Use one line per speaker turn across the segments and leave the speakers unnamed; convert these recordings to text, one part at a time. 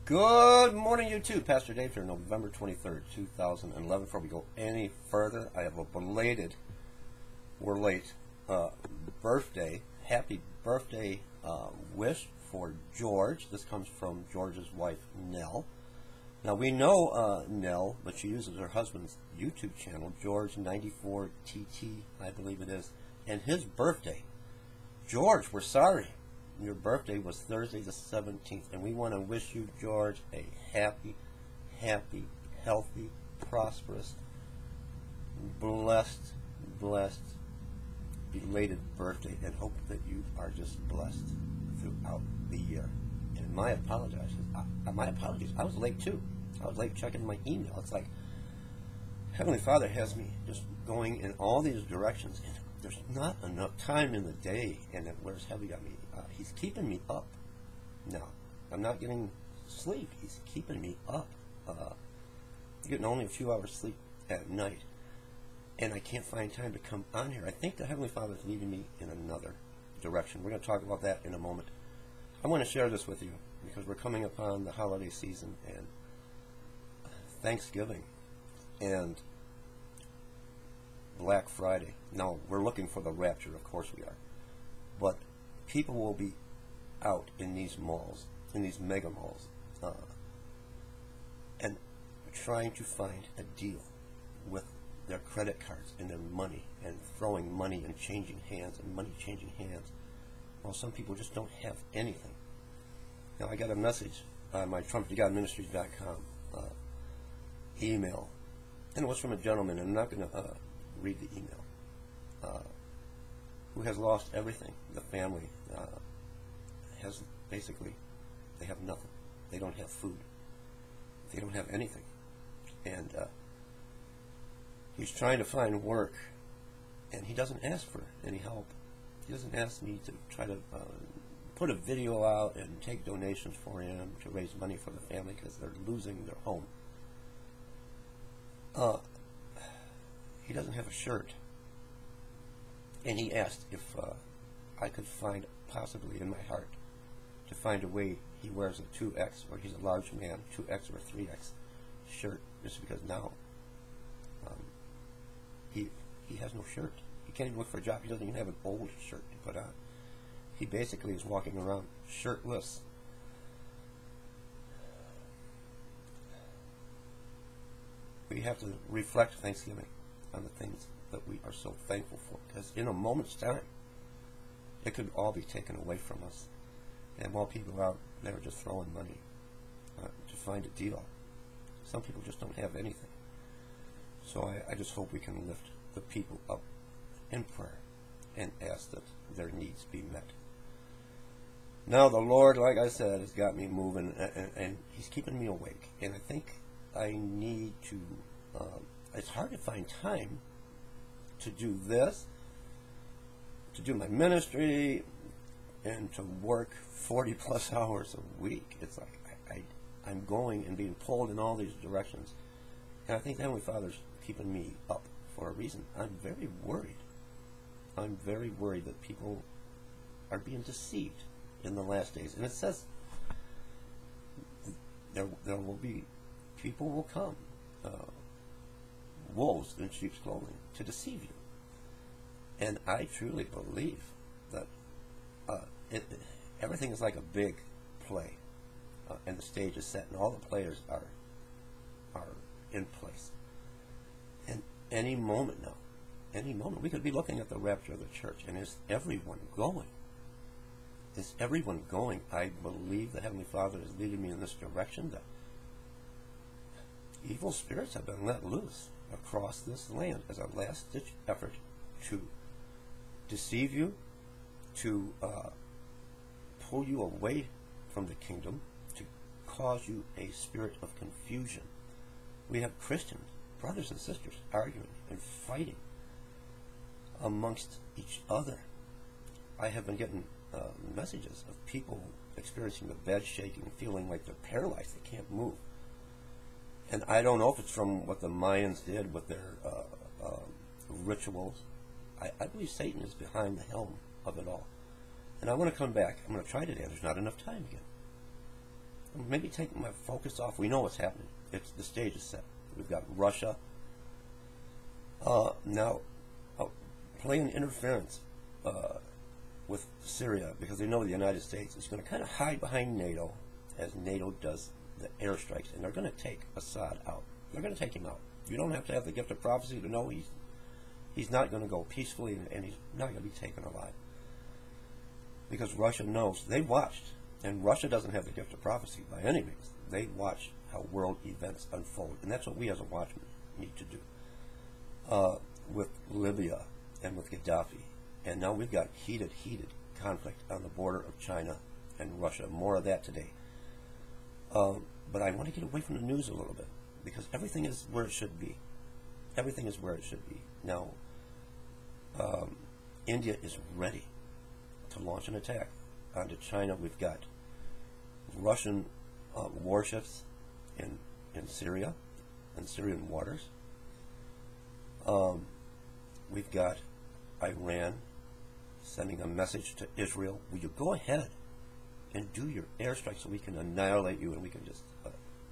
Good morning, YouTube. Pastor Dave here, November 23rd, 2011. Before we go any further, I have a belated, we're late, birthday, happy birthday wish for George. This comes from George's wife, Nell. Now, we know Nell, but she uses her husband's YouTube channel, George94TT, I believe it is, and his birthday. George, we're sorry. Your birthday was Thursday the 17th, and we want to wish you, George, a happy, healthy, prosperous, blessed, belated birthday, and hope that you are just blessed throughout the year. And my apologies. I was late too. I was late checking my email. It's like Heavenly Father has me just going in all these directions, and there's not enough time in the day, and it wears heavy on me. He's keeping me up. Now, I'm not getting sleep. He's keeping me up. Getting only a few hours sleep at night, and I can't find time to come on here. I think the Heavenly Father is leading me in another direction. We're going to talk about that in a moment. I want to share this with you because we're coming upon the holiday season and Thanksgiving and Black Friday. Now, we're looking for the rapture, of course we are. But people will be out in these malls, in these mega malls, and trying to find a deal with their credit cards and their money, and throwing money and changing hands, and money changing hands. Well, some people just don't have anything. Now, I got a message on my TrumpToGodMinistries.com email, and it was from a gentleman, and I'm not going to read the email, who has lost everything. The family has basically, they have nothing. They don't have food. They don't have anything. And he's trying to find work, and he doesn't ask for any help. He doesn't ask me to try to put a video out and take donations for him to raise money for the family because they're losing their home. He doesn't have a shirt. And he asked if I could find, possibly in my heart, to find a way he wears a 2X, or he's a large man, 2X or 3X shirt, just because now he has no shirt. He can't even look for a job. He doesn't even have an old shirt to put on. He basically is walking around shirtless. We have to reflect Thanksgiving on the things that we are so thankful for, because in a moment's time it could all be taken away from us, and while people are out there just throwing money to find a deal, some people just don't have anything. So I just hope we can lift the people up in prayer and ask that their needs be met. Now the Lord, like I said, has got me moving, and He's keeping me awake, and I think I need to it's hard to find time to do this, to do my ministry, and to work 40 plus hours a week. It's like I'm going and being pulled in all these directions, and I think the Heavenly Father's keeping me up for a reason. I'm very worried. I'm very worried that people are being deceived in the last days, and it says there will be, people will come, wolves in sheep's clothing, to deceive you. And I truly believe that everything is like a big play, and the stage is set, and all the players are in place. And any moment now, any moment, we could be looking at the rapture of the church, and is everyone going? Is everyone going? I believe the Heavenly Father is leading me in this direction, that evil spirits have been let loose across this land as a last-ditch effort to deceive you, to pull you away from the kingdom, to cause you a spirit of confusion. We have Christians, brothers and sisters, arguing and fighting amongst each other. I have been getting messages of people experiencing the bed shaking, feeling like they're paralyzed, they can't move. And I don't know if it's from what the Mayans did with their rituals. I believe Satan is behind the helm of it all. And I want to come back. I'm going to try today. There's not enough time again. maybe taking my focus off. We know what's happening. The stage is set. We've got Russia now playing interference with Syria because they know the United States is going to kind of hide behind NATO as NATO does the airstrikes, and they're going to take Assad out. They're going to take him out. You don't have to have the gift of prophecy to know he's not going to go peacefully, and he's not going to be taken alive. Because Russia knows, they watched, and Russia doesn't have the gift of prophecy by any means. They watch how world events unfold, and that's what we as a watchman need to do. With Libya and with Gaddafi, and now we've got heated conflict on the border of China and Russia. More of that today. But I want to get away from the news a little bit, because everything is where it should be. Everything is where it should be. Now, India is ready to launch an attack onto China. We've got Russian warships in Syria, in Syrian waters. We've got Iran sending a message to Israel. Will you go ahead and do your airstrike so we can annihilate you and we can just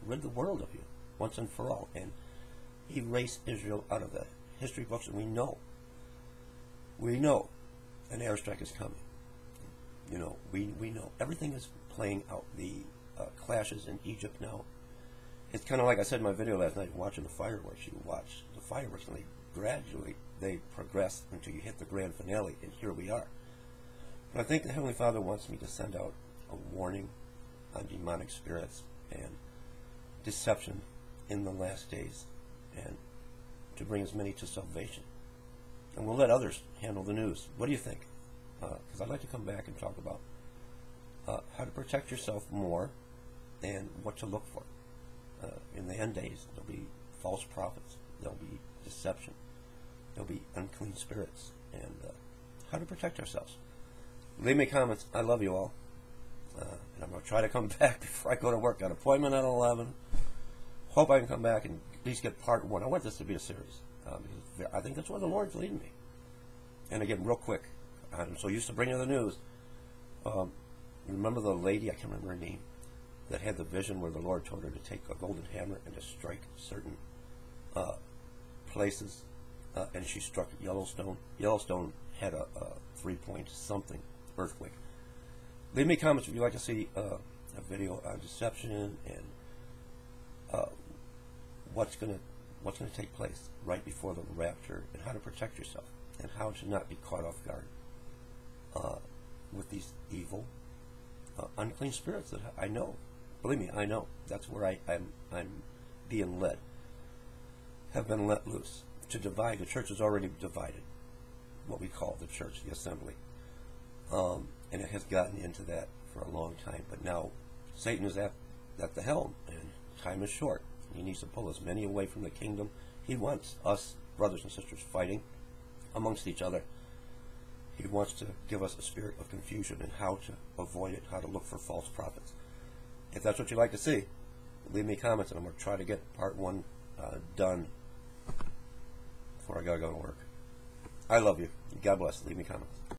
rid the world of you once and for all and erase Israel out of the history books? And we know an airstrike is coming. You know, we know everything is playing out. The clashes in Egypt now. It's kind of like I said in my video last night, watching the fireworks. You watch the fireworks and they progress until you hit the grand finale, and here we are. But I think the Heavenly Father wants me to send out a warning on demonic spirits and deception in the last days, and to bring as many to salvation. And we'll let others handle the news. What do you think? Because I'd like to come back and talk about how to protect yourself more and what to look for. In the end days, there'll be false prophets, there'll be deception, there'll be unclean spirits, and how to protect ourselves. Leave me comments. I love you all. And I'm going to try to come back before I go to work. Got an appointment at 11. Hope I can come back and at least get part 1. I want this to be a series. Because I think that's where the Lord's leading me. And again, real quick, I'm so used to bringing the news. Remember the lady, I can't remember her name, that had the vision where the Lord told her to take a golden hammer and to strike certain places, and she struck Yellowstone. Yellowstone had a 3-point something earthquake. Leave me comments if you'd like to see a video on deception and what's going to take place right before the rapture, and how to protect yourself, and how to not be caught off guard with these evil, unclean spirits that I know. Believe me, I know. That's where I'm being led. Have been let loose to divide. The church is already divided. What we call the church, the assembly, and it has gotten into that for a long time. But now Satan is at the helm, and time is short. He needs to pull as many away from the kingdom. He wants us, brothers and sisters, fighting amongst each other. He wants to give us a spirit of confusion and how to avoid it, how to look for false prophets. If that's what you'd like to see, leave me comments, and I'm going to try to get part 1 done before I got to go to work. I love you. God bless. Leave me comments.